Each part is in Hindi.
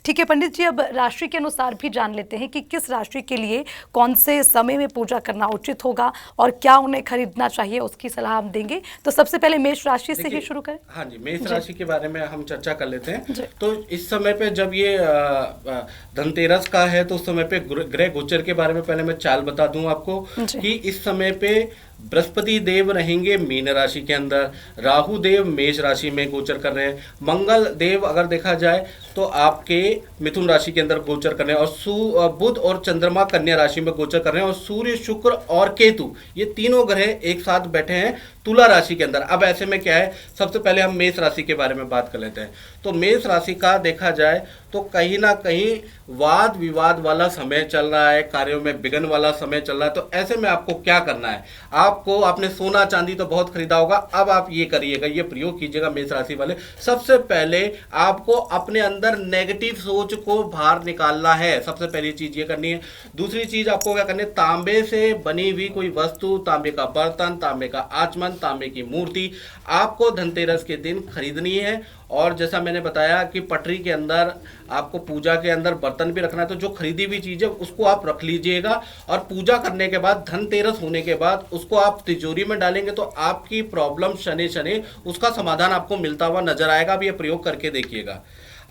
ठीक है पंडित जी, अब राशि के अनुसार भी जान लेते हैं कि किस राशि के लिए कौन से समय में पूजा करना उचित होगा और क्या उन्हें खरीदना चाहिए, उसकी सलाह हम देंगे। तो सबसे पहले मेष राशि से ही शुरू करें। हाँ जी, मेष राशि के बारे में हम चर्चा कर लेते हैं। तो इस समय पे जब ये धनतेरस का है तो उस समय पे ग्रह गोचर के बारे में पहले मैं चाल बता दूं आपको कि इस समय पे बृहस्पति देव रहेंगे मीन राशि के अंदर, राहु देव मेष राशि में गोचर कर रहे हैं, मंगल देव अगर देखा जाए तो आपके मिथुन राशि के अंदर गोचर कर रहे हैं, और बुध और चंद्रमा कन्या राशि में गोचर कर रहे हैं, और सूर्य शुक्र और केतु ये तीनों ग्रह एक साथ बैठे हैं तुला राशि के अंदर। अब ऐसे में क्या है, सबसे पहले हम मेष राशि के बारे में बात कर लेते हैं। तो मेष राशि का देखा जाए तो कहीं ना कहीं वाद विवाद वाला समय चल रहा है, कार्यों में विघ्न वाला समय चल रहा है। तो ऐसे में आपको क्या करना है, आपको आपने सोना चांदी तो बहुत खरीदा होगा, अब आप ये करिएगा, ये प्रयोग कीजिएगा मेष राशि वाले। सबसे पहले आपको अपने अंदर नेगेटिव सोच को बाहर निकालना है, सबसे पहली चीज ये करनी है। दूसरी चीज आपको क्या करनी है, तांबे से बनी हुई कोई वस्तु, तांबे का बर्तन, तांबे का आचमन, तांबे की मूर्ति आपको धनतेरस के दिन खरीदनी है। और जैसा मैंने बताया कि पटरी के अंदर आपको पूजा के अंदर बर्तन भी रखना है, तो जो खरीदी हुई चीज़ है उसको आप रख लीजिएगा, और पूजा करने के बाद धनतेरस होने के बाद उसको आप तिजोरी में डालेंगे तो आपकी प्रॉब्लम शनि शनि उसका समाधान आपको मिलता हुआ नजर आएगा। अब ये प्रयोग करके देखिएगा।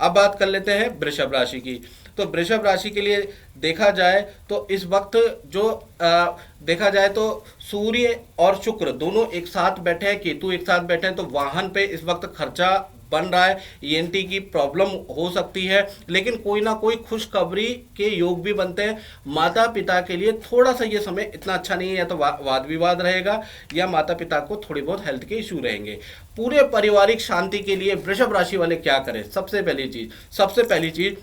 अब बात कर लेते हैं वृषभ राशि की। तो वृषभ राशि के लिए देखा जाए तो इस वक्त जो देखा जाए तो सूर्य और शुक्र दोनों एक साथ बैठे हैं, केतु एक साथ बैठे हैं, तो वाहन पे इस वक्त खर्चा बन रहा है, ईएनटी की प्रॉब्लम हो सकती है, लेकिन कोई ना कोई खुशखबरी के योग भी बनते हैं। माता पिता के लिए थोड़ा सा ये समय इतना अच्छा नहीं है, या तो वाद विवाद रहेगा या माता पिता को थोड़ी बहुत हेल्थ के इशू रहेंगे। पूरे पारिवारिक शांति के लिए वृषभ राशि वाले क्या करें, सबसे पहली चीज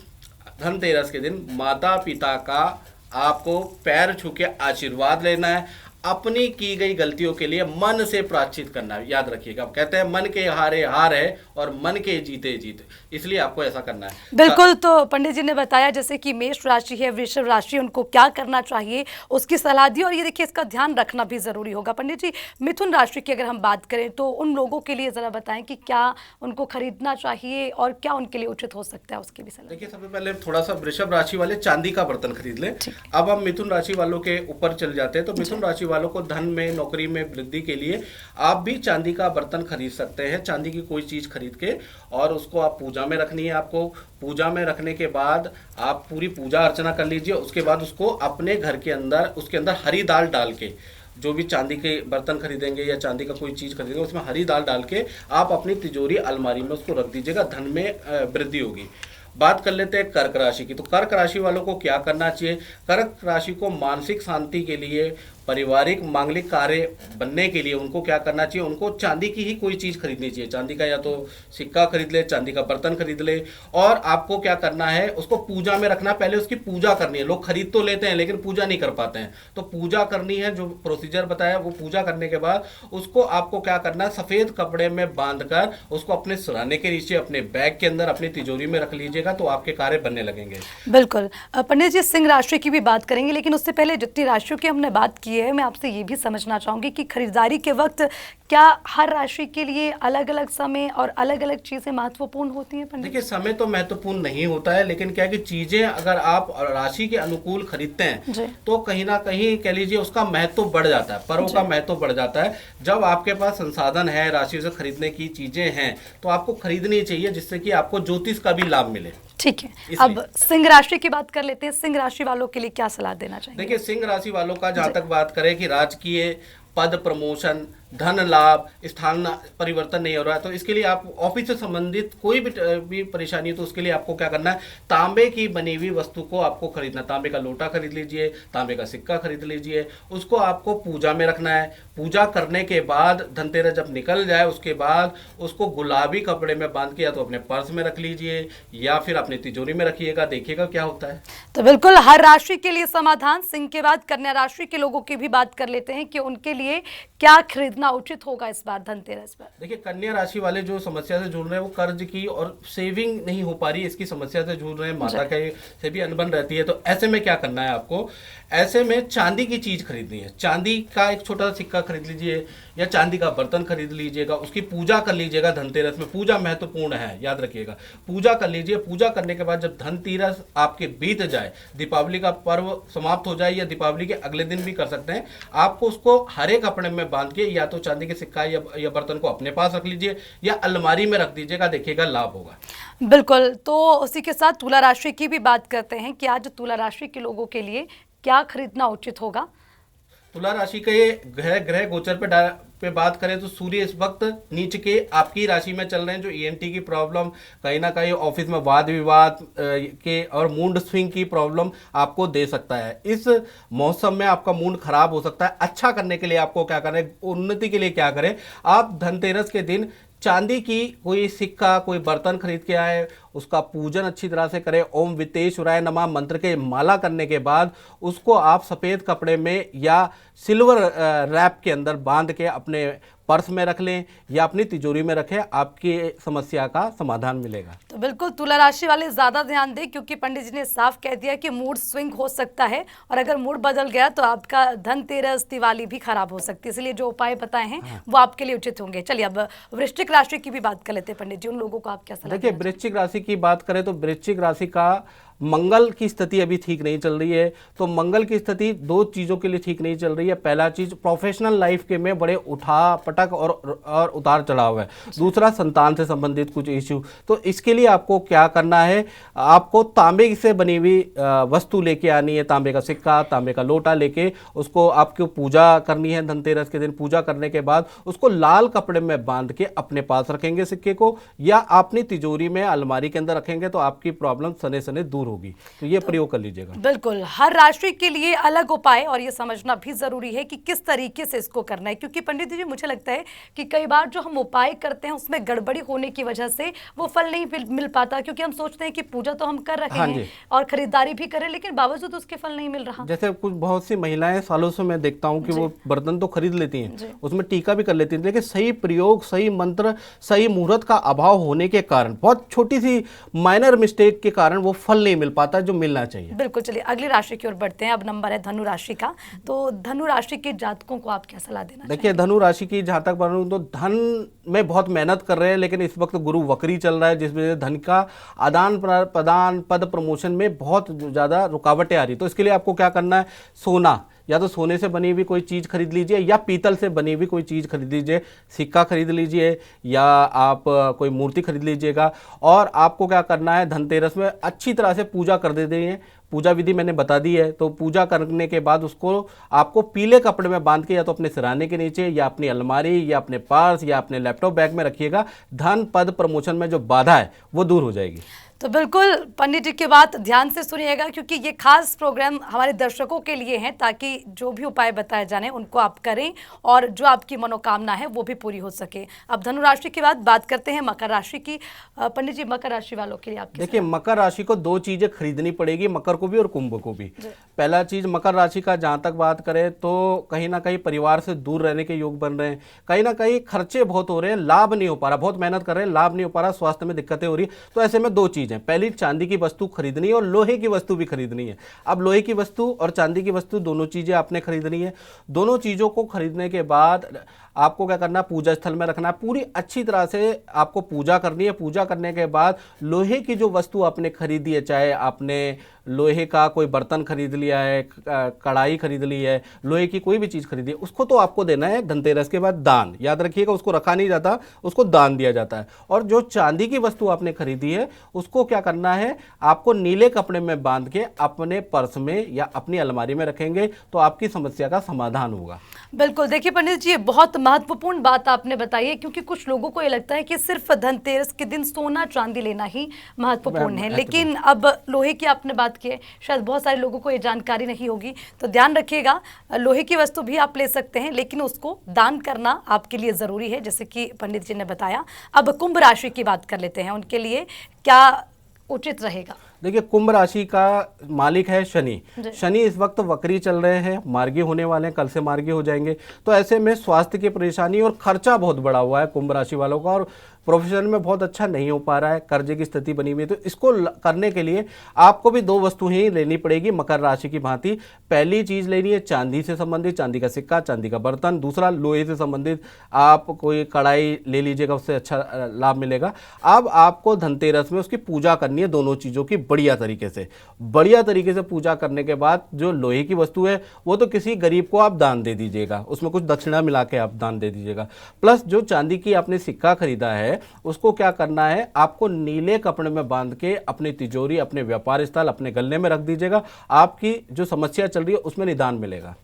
धनतेरस के दिन माता पिता का आपको पैर छू के आशीर्वाद लेना है। अपनी की गई गलतियों के लिए मन से प्रायश्चित करना है। याद रखिएगा, कहते हैं मन के हारे हार है और मन के जीते जीत, इसलिए आपको ऐसा करना है। बिल्कुल। तो पंडित जी ने बताया जैसे कि मेष राशि है, वृषभ राशि, उनको क्या करना चाहिए उसकी सलाह दी, और ये देखिए इसका ध्यान रखना भी जरूरी होगा। पंडित जी, मिथुन राशि की अगर हम बात करें तो उन लोगों के लिए जरा बताएं कि क्या उनको खरीदना चाहिए और क्या उनके लिए उचित हो सकता है, उसकी भी सलाह। देखिए, सबसे पहले थोड़ा सा वृषभ राशि वाले चांदी का बर्तन खरीद लें। अब हम मिथुन राशि वालों के ऊपर चल जाते हैं। तो मिथुन राशि वालों को धन में, नौकरी में वृद्धि के लिए आप भी चांदी का बर्तन खरीद सकते हैं। चांदी की कोई चीज खरीद के और उसको आप पूजा में रखनी है। आपको पूजा में रखने के बाद आप पूरी पूजा अर्चना कर लीजिए। उसके बाद उसको अपने घर के अंदर, उसके अंदर हरी दाल डाल के, जो भी चांदी के बर्तन खरीदेंगे या चांदी का कोई चीज खरीदेंगे उसमें हरी दाल डाल के आप अपनी तिजोरी अलमारी में उसको रख दीजिएगा, धन में वृद्धि होगी। बात कर लेते हैं कर्क राशि की। तो कर्क राशि वालों को क्या करना चाहिए, कर्क राशि को मानसिक शांति के लिए, पारिवारिक मांगलिक कार्य बनने के लिए उनको क्या करना चाहिए, उनको चांदी की ही कोई चीज खरीदनी चाहिए। चांदी का या तो सिक्का खरीद ले, चांदी का बर्तन खरीद ले, और आपको क्या करना है, उसको पूजा में रखना। पहले उसकी पूजा करनी है। लोग खरीद तो लेते हैं लेकिन पूजा नहीं कर पाते हैं, तो पूजा करनी है। जो प्रोसीजर बताया वो पूजा करने के बाद उसको आपको क्या करना है, सफेद कपड़े में बांधकर उसको अपने सिरहाने के नीचे, अपने बैग के अंदर, अपनी तिजोरी में रख लीजिएगा, तो आपके कार्य बनने लगेंगे। बिल्कुल। पंडित जी, सिंह राशि की भी बात करेंगे, लेकिन उससे पहले जितनी राशियों की हमने बात की है, मैं आपसे ये भी समझना चाहूंगी कि खरीदारी के वक्त क्या हर राशि के लिए अलग अलग समय और अलग अलग चीजें महत्वपूर्ण होती हैं? पंडित, देखिए, समय तो महत्वपूर्ण नहीं होता है, लेकिन क्या है कि चीजें अगर आप राशि के अनुकूल खरीदते हैं तो कहीं ना कहीं कह लीजिए उसका महत्व बढ़ जाता है, पर्वों का महत्व बढ़ जाता है। जब आपके पास संसाधन है, राशि से खरीदने की चीजें हैं, तो आपको खरीदनी चाहिए, जिससे कि आपको ज्योतिष का भी लाभ मिले। ठीक है, अब सिंह राशि की बात कर लेते हैं। सिंह राशि वालों के लिए क्या सलाह देना चाहिए? देखिए, सिंह राशि वालों का जहां तक बात करें कि राजकीय पद, प्रमोशन, धन लाभ, स्थान परिवर्तन नहीं हो रहा है, तो इसके लिए आप ऑफिस से संबंधित कोई भी परेशानी है तो उसके लिए आपको क्या करना है, तांबे की बनी हुई वस्तु को आपको खरीदना। तांबे का लोटा खरीद लीजिए, तांबे का सिक्का खरीद लीजिए, उसको आपको पूजा में रखना है। पूजा करने के बाद धनतेरस जब निकल जाए उसके बाद उसको गुलाबी कपड़े में बांध के या तो अपने पर्स में रख लीजिए या फिर अपनी तिजोरी में रखिएगा, देखिएगा क्या होता है। तो बिल्कुल हर राशि के लिए समाधान। सिंह के बाद कन्या राशि के लोगों की भी बात कर लेते हैं कि उनके लिए क्या खरीदना उचित होगा इस बार धनतेरस पर? देखिए, कन्या राशि वाले जो समस्या से जूझ रहे हैं, वो कर्ज की और सेविंग नहीं हो पा रही, इसकी समस्या से जूझ रहे हैं, माता के से भी अनबन रहती है। तो ऐसे में क्या करना है आपको? ऐसे में चांदी की चीज खरीदनी है। चांदी का एक छोटा सा सिक्का खरीद लीजिए या चांदी का बर्तन खरीद लीजिएगा, उसकी पूजा कर लीजिएगा। धनतेरस में पूजा महत्वपूर्ण है, याद रखिएगा। पूजा कर लीजिए। पूजा करने के बाद जब धनतेरस आपके बीत जाए, दीपावली का पर्व समाप्त हो जाए या दीपावली के अगले दिन भी कर सकते हैं, आपको उसको हरे कपड़े में बांध के या तो चांदी के सिक्का या बर्तन को अपने पास रख लीजिए या अलमारी में रख दीजिएगा, देखिएगा लाभ होगा। बिल्कुल। तो उसी के साथ तुला राशि की भी बात करते हैं कि आज तुला राशि के लोगों के लिए क्या खरीदना उचित होगा? तुला राशि के ग्रह गोचर पे बात करें तो सूर्य इस वक्त नीच के आपकी राशि में चल रहे हैं, जो ईएनटी की प्रॉब्लम, कहीं ना कहीं ऑफिस में वाद विवाद के और मूड स्विंग की प्रॉब्लम आपको दे सकता है। इस मौसम में आपका मूड खराब हो सकता है। अच्छा करने के लिए आपको क्या करें, उन्नति के लिए क्या करें, आप धनतेरस के दिन चांदी की कोई सिक्का, कोई बर्तन खरीद के आए, उसका पूजन अच्छी तरह से करें। ओम वित्तेश्वराय नमः मंत्र के माला करने के बाद उसको आप सफ़ेद कपड़े में या सिल्वर रैप के अंदर बांध के अपने पर्स में रख लें या अपनी तिजोरी में रखें, आपकी समस्या का समाधान मिलेगा। तो बिल्कुल तुला राशि वाले ज़्यादा ध्यान दें, क्योंकि पंडित जी ने साफ कह दिया कि मूड स्विंग हो सकता है और अगर मूड बदल गया तो आपका धनतेरस दिवाली भी खराब हो सकती है। इसलिए जो उपाय बताए हैं वो आपके लिए उचित होंगे। चलिए अब वृश्चिक राशि की भी बात कर लेते हैं पंडित जी, उन लोगों को आप क्या सलाह? देखिए, वृश्चिक राशि की बात करें तो वृश्चिक राशि का मंगल की स्थिति अभी ठीक नहीं चल रही है। तो मंगल की स्थिति दो चीज़ों के लिए ठीक नहीं चल रही है। पहला चीज़, प्रोफेशनल लाइफ के में बड़े उठा पटक और उतार चढ़ाव है। दूसरा, संतान से संबंधित कुछ इश्यू। तो इसके लिए आपको क्या करना है, आपको तांबे से बनी हुई वस्तु लेके आनी है। तांबे का सिक्का, तांबे का लोटा लेके उसको आपको पूजा करनी है। धनतेरस के दिन पूजा करने के बाद उसको लाल कपड़े में बांध के अपने पास रखेंगे सिक्के को, या अपनी तिजोरी में अलमारी के अंदर रखेंगे, तो आपकी प्रॉब्लम सने सने दूर होगी। तो ये प्रयोग कर लीजिएगा। बिल्कुल, हर राशि के लिए अलग उपाय और ये समझना भी जरूरी है कि किस तरीके से इसको करना है, क्योंकि पंडित जी मुझे लगता है कि कई बार जो हम उपाय करते हैं उसमें गड़बड़ी होने की वजह से वो फल नहीं मिल पाता, क्योंकि हम सोचते हैं कि पूजा तो हम कर रहे हैं और खरीदारी भी करें, लेकिन बावजूद उसके फल नहीं मिल रहा। जैसे कुछ बहुत सी महिलाएं सालों से मैं देखता हूं कि वो बर्तन तो खरीद लेती हैं, उसमें टीका भी कर लेती हैं, लेकिन सही प्रयोग, सही मंत्र, सही मुहूर्त का अभाव होने के कारण, बहुत छोटी सी माइनर मिस्टेक के कारण वो फल नहीं मिल पाता जो मिलना चाहिए। बिल्कुल। चलिए अगली राशि की ओर बढ़ते हैं। अब नंबर है धनु राशि का। तो धनु राशि के जातकों को आप क्या सलाह देना? देखिए, धनु राशि की जहां तक बात तो धन में बहुत मेहनत कर रहे हैं, लेकिन इस वक्त गुरु वक्री चल रहा है, जिस वजह से धन का आदान प्रदान, पद प्रमोशन में बहुत ज्यादा रुकावटें आ रही। तो इसके लिए आपको क्या करना है, सोना, या तो सोने से बनी हुई कोई चीज़ खरीद लीजिए या पीतल से बनी हुई कोई चीज़ खरीद लीजिए, सिक्का खरीद लीजिए या आप कोई मूर्ति खरीद लीजिएगा। और आपको क्या करना है, धनतेरस में अच्छी तरह से पूजा कर देते हैं। पूजा विधि मैंने बता दी है। तो पूजा करने के बाद उसको आपको पीले कपड़े में बांध के या तो अपने सिराने के नीचे या अपनी अलमारी या अपने पर्स या अपने लैपटॉप बैग में रखिएगा। धन पद प्रमोशन में जो बाधा है वो दूर हो जाएगी। तो बिल्कुल पंडित जी की बात ध्यान से सुनिएगा, क्योंकि ये खास प्रोग्राम हमारे दर्शकों के लिए है, ताकि जो भी उपाय बताए जाने उनको आप करें और जो आपकी मनोकामना है वो भी पूरी हो सके। अब धनु राशि के बाद बात करते हैं मकर राशि की। पंडित जी, मकर राशि वालों के लिए आप देखिए, मकर राशि को दो चीजें खरीदनी पड़ेगी, मकर को भी और कुंभ को भी। पहला चीज, मकर राशि का जहां तक बात करें तो कहीं ना कहीं परिवार से दूर रहने के योग बन रहे हैं, कहीं ना कहीं खर्चे बहुत हो रहे हैं, लाभ नहीं हो पा रहा, बहुत मेहनत कर रहे हैं, लाभ नहीं हो पा रहा, स्वास्थ्य में दिक्कतें हो रही। तो ऐसे में दो चीजें, पहली चांदी की वस्तु खरीदनी है और लोहे की वस्तु भी खरीदनी है। अब लोहे की वस्तु और चांदी की वस्तु दोनों चीजें आपने खरीदनी है। दोनों चीजों को खरीदने के बाद आपको क्या करना है, पूजा स्थल में रखना है, पूरी अच्छी तरह से आपको पूजा करनी है। पूजा करने के बाद लोहे की जो वस्तु आपने खरीदी है, चाहे आपने लोहे का कोई बर्तन खरीद लिया है, कढ़ाई खरीद ली है, लोहे की कोई भी चीज़ खरीदी है, उसको तो आपको देना है धनतेरस के बाद दान। याद रखिएगा, उसको रखा नहीं जाता, उसको दान दिया जाता है। और जो चांदी की वस्तु आपने खरीदी है उसको क्या करना है, आपको नीले कपड़े में बांध के अपने पर्स में या अपनी अलमारी में रखेंगे, तो आपकी समस्या का समाधान होगा। बिल्कुल। देखिए पंडित जी, बहुत महत्वपूर्ण बात आपने बताई है, क्योंकि कुछ लोगों को ये लगता है कि सिर्फ धनतेरस के दिन सोना चांदी लेना ही महत्वपूर्ण है, लेकिन अब लोहे की आपने बात की है, शायद बहुत सारे लोगों को ये जानकारी नहीं होगी। तो ध्यान रखिएगा, लोहे की वस्तु भी आप ले सकते हैं, लेकिन उसको दान करना आपके लिए ज़रूरी है, जैसे कि पंडित जी ने बताया। अब कुंभ राशि की बात कर लेते हैं, उनके लिए क्या उचित रहेगा? देखिए, कुंभ राशि का मालिक है शनि। शनि इस वक्त वक्री चल रहे हैं, मार्गी होने वाले हैं, कल से मार्गी हो जाएंगे। तो ऐसे में स्वास्थ्य की परेशानी और खर्चा बहुत बढ़ा हुआ है कुंभ राशि वालों का, और प्रोफेशन में बहुत अच्छा नहीं हो पा रहा है, कर्जे की स्थिति बनी हुई है। तो इसको करने के लिए आपको भी दो वस्तु ही लेनी पड़ेगी मकर राशि की भांति। पहली चीज लेनी है चांदी से संबंधित, चांदी का सिक्का, चांदी का बर्तन। दूसरा लोहे से संबंधित आप कोई कढ़ाई ले लीजिएगा, उससे अच्छा लाभ मिलेगा। अब आपको धनतेरस में उसकी पूजा करनी है, दोनों चीजों की बढ़िया तरीके से पूजा करने के बाद जो लोहे की वस्तु है वो तो किसी गरीब को आप दान दे दीजिएगा, उसमें कुछ दक्षिणा मिला के आप दान दे दीजिएगा। प्लस जो चांदी की आपने सिक्का खरीदा है उसको क्या करना है, आपको नीले कपड़े में बांध के अपनी तिजोरी, अपने व्यापार स्थल, अपने गल्ले में रख दीजिएगा। आपकी जो समस्या चल रही है उसमें निदान मिलेगा।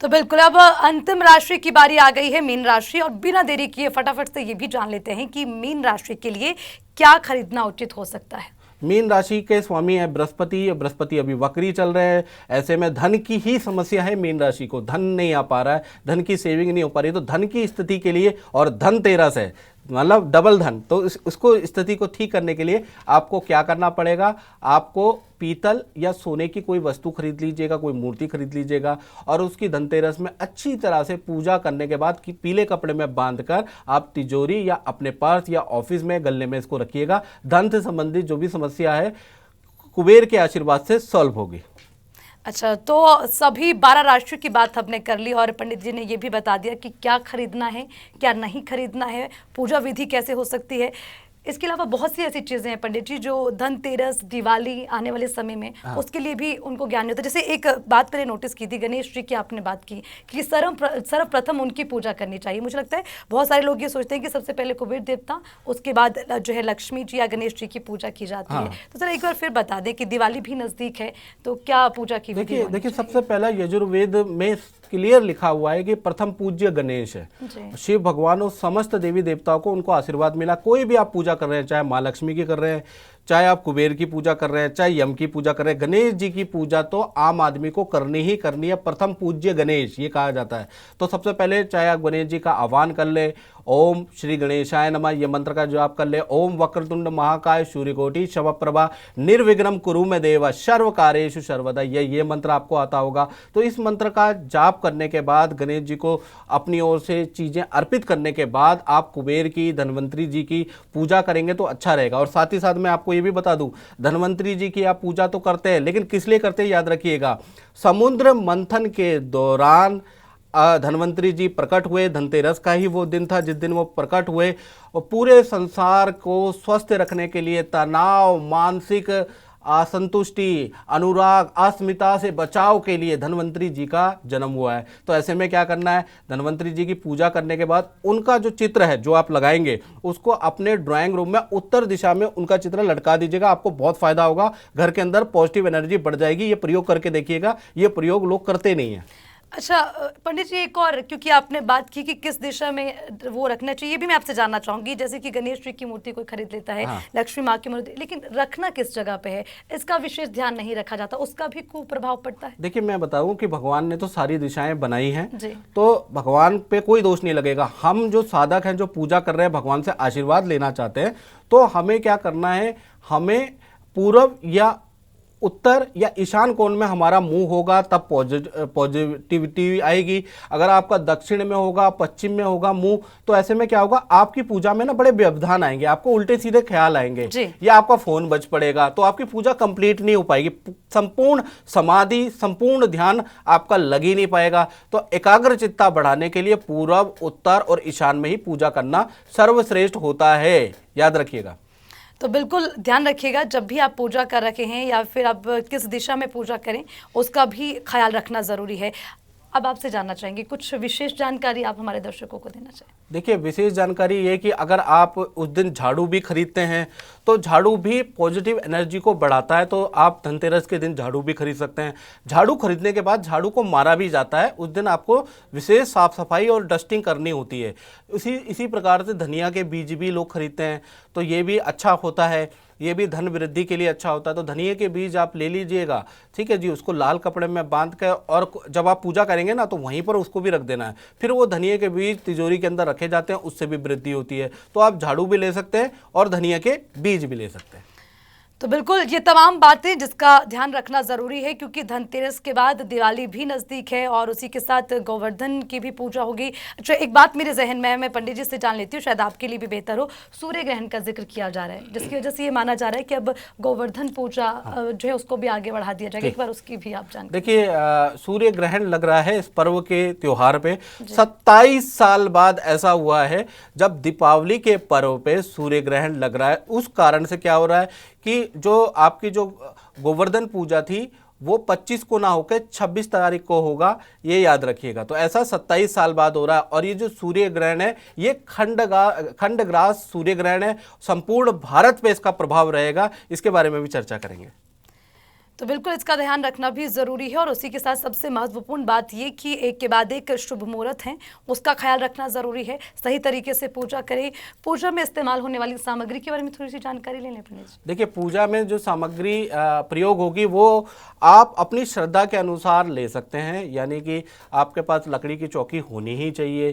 तो बिल्कुल, अब अंतिम राशि की बारी आ गई है, मीन राशि। और बिना देरी किए फटाफट से ये भी जान लेते हैं कि मीन राशि के लिए क्या खरीदना उचित हो सकता है। मीन राशि के स्वामी है बृहस्पति। बृहस्पति अभी वक्री चल रहे हैं, ऐसे में धन की ही समस्या है मीन राशि को। धन नहीं आ पा रहा है, धन की सेविंग नहीं हो पा रही। तो धन की स्थिति के लिए, और धनतेरस है मतलब डबल धन, तो उसको स्थिति को ठीक करने के लिए आपको क्या करना पड़ेगा, आपको पीतल या सोने की कोई वस्तु खरीद लीजिएगा, कोई मूर्ति खरीद लीजिएगा, और उसकी धनतेरस में अच्छी तरह से पूजा करने के बाद कि पीले कपड़े में बांधकर आप तिजोरी या अपने पर्स या ऑफिस में गल्ले में इसको रखिएगा। धन से संबंधित जो भी समस्या है कुबेर के आशीर्वाद से सॉल्व होगी। अच्छा, तो सभी 12 राशियों की बात हमने कर ली और पंडित जी ने ये भी बता दिया कि क्या खरीदना है, क्या नहीं खरीदना है, पूजा विधि कैसे हो सकती है। इसके अलावा बहुत सी ऐसी चीज़ें हैं पंडित जी जो धनतेरस, दिवाली आने वाले समय में उसके लिए भी उनको ज्ञान नहीं होता। जैसे एक बात मैंने नोटिस की थी, गणेश जी की आपने बात की कि सर्वप्रथम उनकी पूजा करनी चाहिए। मुझे लगता है बहुत सारे लोग ये सोचते हैं कि सबसे पहले कुबेर देवता, उसके बाद जो है लक्ष्मी जी या गणेश जी की पूजा की जाती है। तो सर एक बार फिर बता दें कि दिवाली भी नज़दीक है, तो क्या पूजा की विधि? देखिए, सबसे पहला यजुर्वेद में क्लियर लिखा हुआ है कि प्रथम पूज्य गणेश है। शिव भगवान और समस्त देवी देवताओं को उनको आशीर्वाद मिला। कोई भी आप पूजा कर रहे हैं, चाहे माँ लक्ष्मी की कर रहे हैं, चाहे आप कुबेर की पूजा कर रहे हैं, चाहे यम की पूजा कर रहे हैं, गणेश जी की पूजा तो आम आदमी को करनी ही करनी है। प्रथम पूज्य गणेश ये कहा जाता है। तो सबसे पहले चाहे आप गणेश जी का आह्वान कर ले, ओम श्री गणेशाय नमः ये मंत्र का जाप कर ले, ओम वक्रतुंड महाकाय सूर्यकोटि समप्रभा निर्विघ्नं कुरु मे देव सर्व कार्येषु सर्वदा, ये मंत्र आपको आता होगा। तो इस मंत्र का जाप करने के बाद गणेश जी को अपनी ओर से चीज़ें अर्पित करने के बाद आप कुबेर की, धन्वंतरी जी की पूजा करेंगे तो अच्छा रहेगा। और साथ ही साथ मैं आपको ये भी बता दूं, धन्वंतरी जी की आप पूजा तो करते हैं, लेकिन किस लिए करते हैं याद रखिएगा। समुद्र मंथन के दौरान धन्वंतरी जी प्रकट हुए। धनतेरस का ही वो दिन था जिस दिन वो प्रकट हुए, और पूरे संसार को स्वस्थ रखने के लिए, तनाव, मानसिक असंतुष्टि, अनुराग, अस्मिता से बचाव के लिए धन्वंतरी जी का जन्म हुआ है। तो ऐसे में क्या करना है, धन्वंतरी जी की पूजा करने के बाद उनका जो चित्र है जो आप लगाएंगे उसको अपने ड्राइंग रूम में उत्तर दिशा में उनका चित्र लटका दीजिएगा। आपको बहुत फायदा होगा, घर के अंदर पॉजिटिव एनर्जी बढ़ जाएगी। ये प्रयोग करके देखिएगा, ये प्रयोग लोग करते नहीं हैं। अच्छा पंडित जी, एक और, क्योंकि आपने बात की कि किस दिशा में वो रखना चाहिए, ये भी मैं आपसे जानना चाहूंगी। जैसे कि गणेश जी की मूर्ति कोई खरीद लेता है, लक्ष्मी माँ की मूर्ति, लेकिन रखना किस जगह पे है, इसका विशेष ध्यान नहीं रखा जाता, उसका भी कुप्रभाव पड़ता है। देखिए, मैं बताऊं कि भगवान ने तो सारी दिशाएं बनाई हैं, तो भगवान पे कोई दोष नहीं लगेगा। हम जो साधक हैं, जो पूजा कर रहे हैं, भगवान से आशीर्वाद लेना चाहते हैं, तो हमें क्या करना है, हमें पूर्व या उत्तर या ईशान कोण में हमारा मुंह होगा तब पॉजिटिविटी आएगी। अगर आपका दक्षिण में होगा, पश्चिम में होगा मुंह, तो ऐसे में क्या होगा, आपकी पूजा में ना बड़े व्यवधान आएंगे, आपको उल्टे सीधे ख्याल आएंगे, या आपका फोन बज पड़ेगा, तो आपकी पूजा कंप्लीट नहीं हो पाएगी। संपूर्ण समाधि, संपूर्ण ध्यान आपका लग ही नहीं पाएगा। तो एकाग्र चित्ता बढ़ाने के लिए पूर्व, उत्तर और ईशान में ही पूजा करना सर्वश्रेष्ठ होता है, याद रखिएगा। तो बिल्कुल ध्यान रखिएगा, जब भी आप पूजा कर रखे हैं या फिर आप किस दिशा में पूजा करें उसका भी ख्याल रखना ज़रूरी है। अब आपसे जानना चाहेंगे कुछ विशेष जानकारी आप हमारे दर्शकों को देना चाहें। देखिए, विशेष जानकारी ये कि अगर आप उस दिन झाड़ू भी खरीदते हैं तो झाड़ू भी पॉजिटिव एनर्जी को बढ़ाता है, तो आप धनतेरस के दिन झाड़ू भी खरीद सकते हैं। झाड़ू खरीदने के बाद झाड़ू को मारा भी जाता है, उस दिन आपको विशेष साफ सफाई और डस्टिंग करनी होती है। इसी प्रकार से धनिया के बीज भी लोग खरीदते हैं, तो ये भी अच्छा होता है, ये भी धन वृद्धि के लिए अच्छा होता है। तो धनिया के बीज आप ले लीजिएगा, ठीक है जी, उसको लाल कपड़े में बांध कर, और जब आप पूजा करेंगे ना तो वहीं पर उसको भी रख देना है। फिर वो धनिया के बीज तिजोरी के अंदर रखे जाते हैं, उससे भी वृद्धि होती है। तो आप झाड़ू भी ले सकते हैं और धनिया के बीज भी ले सकते हैं। तो बिल्कुल ये तमाम बातें जिसका ध्यान रखना ज़रूरी है, क्योंकि धनतेरस के बाद दिवाली भी नज़दीक है और उसी के साथ गोवर्धन की भी पूजा होगी। अच्छा, एक बात मेरे जहन में है, मैं पंडित जी से जान लेती हूँ, शायद आपके लिए भी बेहतर हो। सूर्य ग्रहण का जिक्र किया जा रहा है, जिसकी वजह से ये माना जा रहा है कि अब गोवर्धन पूजा जो है उसको भी आगे बढ़ा दिया जाएगा। एक बार उसकी भी आप जान। देखिए, सूर्य ग्रहण लग रहा है इस पर्व के त्योहार पे 27 साल बाद ऐसा हुआ है जब दीपावली के पर्व पे सूर्य ग्रहण लग रहा है। उस कारण से क्या हो रहा है कि जो आपकी जो गोवर्धन पूजा थी वो 25 को ना होकर 26 तारीख को होगा, ये याद रखिएगा। तो ऐसा 27 साल बाद हो रहा है। और ये जो सूर्य ग्रहण है ये खंडग्रास सूर्य ग्रहण है, संपूर्ण भारत पे इसका प्रभाव रहेगा। इसके बारे में भी चर्चा करेंगे। तो बिल्कुल इसका ध्यान रखना भी ज़रूरी है और उसी के साथ सबसे महत्वपूर्ण बात ये कि एक के बाद एक शुभ मुहूर्त हैं, उसका ख्याल रखना ज़रूरी है। सही तरीके से पूजा करें। पूजा में इस्तेमाल होने वाली सामग्री के बारे में थोड़ी सी जानकारी ले लें पंडित जी। देखिए, पूजा में जो सामग्री प्रयोग होगी वो आप अपनी श्रद्धा के अनुसार ले सकते हैं। यानी कि आपके पास लकड़ी की चौकी होनी ही चाहिए।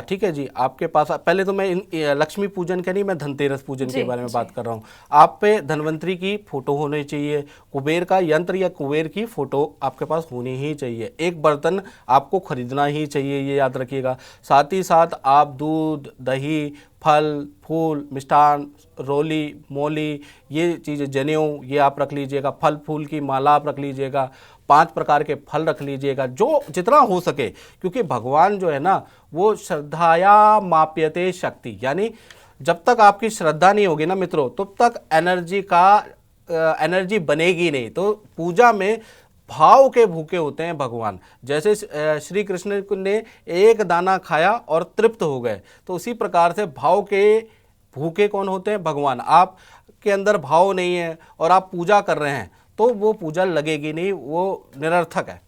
ठीक है जी। आपके पास पहले तो मैं लक्ष्मी पूजन के नहीं, मैं धनतेरस पूजन के बारे में बात कर रहा हूँ। आप पे धनवंतरी की फोटो होनी चाहिए, कुबेर का यंत्र या कुबेर की फोटो आपके पास होनी ही चाहिए। एक बर्तन आपको खरीदना ही चाहिए, ये याद रखिएगा। साथ ही साथ आप दूध, दही, फल, फूल, मिष्ठान, रोली, मोली, ये चीज़ें, जनेऊ, ये आप रख लीजिएगा। फल फूल की माला आप रख लीजिएगा। 5 प्रकार के फल रख लीजिएगा, जो जितना हो सके, क्योंकि भगवान जो है ना वो श्रद्धाया माप्यते शक्ति। यानी जब तक आपकी श्रद्धा नहीं होगी ना मित्रों, तब तक एनर्जी बनेगी नहीं। तो पूजा में भाव के भूखे होते हैं भगवान। जैसे श्री कृष्ण ने एक दाना खाया और तृप्त हो गए, तो उसी प्रकार से भाव के भूखे कौन होते हैं? भगवान। आप के अंदर भाव नहीं है और आप पूजा कर रहे हैं तो वो पूजा लगेगी नहीं, वो निरर्थक है।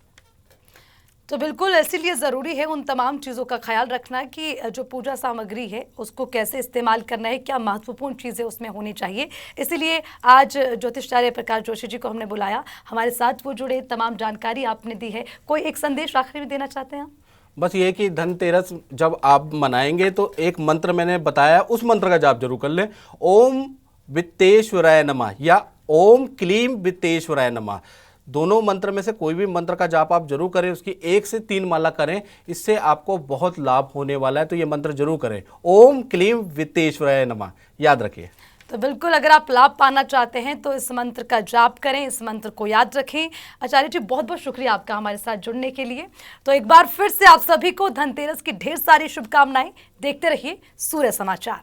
तो बिल्कुल इसीलिए ज़रूरी है उन तमाम चीज़ों का ख्याल रखना कि जो पूजा सामग्री है उसको कैसे इस्तेमाल करना है, क्या महत्वपूर्ण चीज़ें उसमें होनी चाहिए। इसीलिए आज ज्योतिषाचार्य प्रकाश जोशी जी को हमने बुलाया, हमारे साथ वो जुड़े, तमाम जानकारी आपने दी है। कोई एक संदेश आखिरी में देना चाहते हैं आप? बस ये कि धनतेरस जब आप मनाएंगे तो एक मंत्र मैंने बताया, उस मंत्र का जाप जरूर कर लें। ओम वित्तेश्वराय नमः या ओम क्लीम वित्तेश्वराय नमः। दोनों मंत्र में से कोई भी मंत्र का जाप आप जरूर करें, उसकी 1 से 3 माला करें, इससे आपको बहुत लाभ होने वाला है। तो ये मंत्र जरूर करें, ओम क्लीम वित्तेश्वराय नमः, याद रखिए। तो बिल्कुल अगर आप लाभ पाना चाहते हैं तो इस मंत्र का जाप करें, इस मंत्र को याद रखें। आचार्य जी, बहुत बहुत शुक्रिया आपका हमारे साथ जुड़ने के लिए। तो एक बार फिर से आप सभी को धनतेरस की ढेर सारी शुभकामनाएं। देखते रहिए सूर्य समाचार।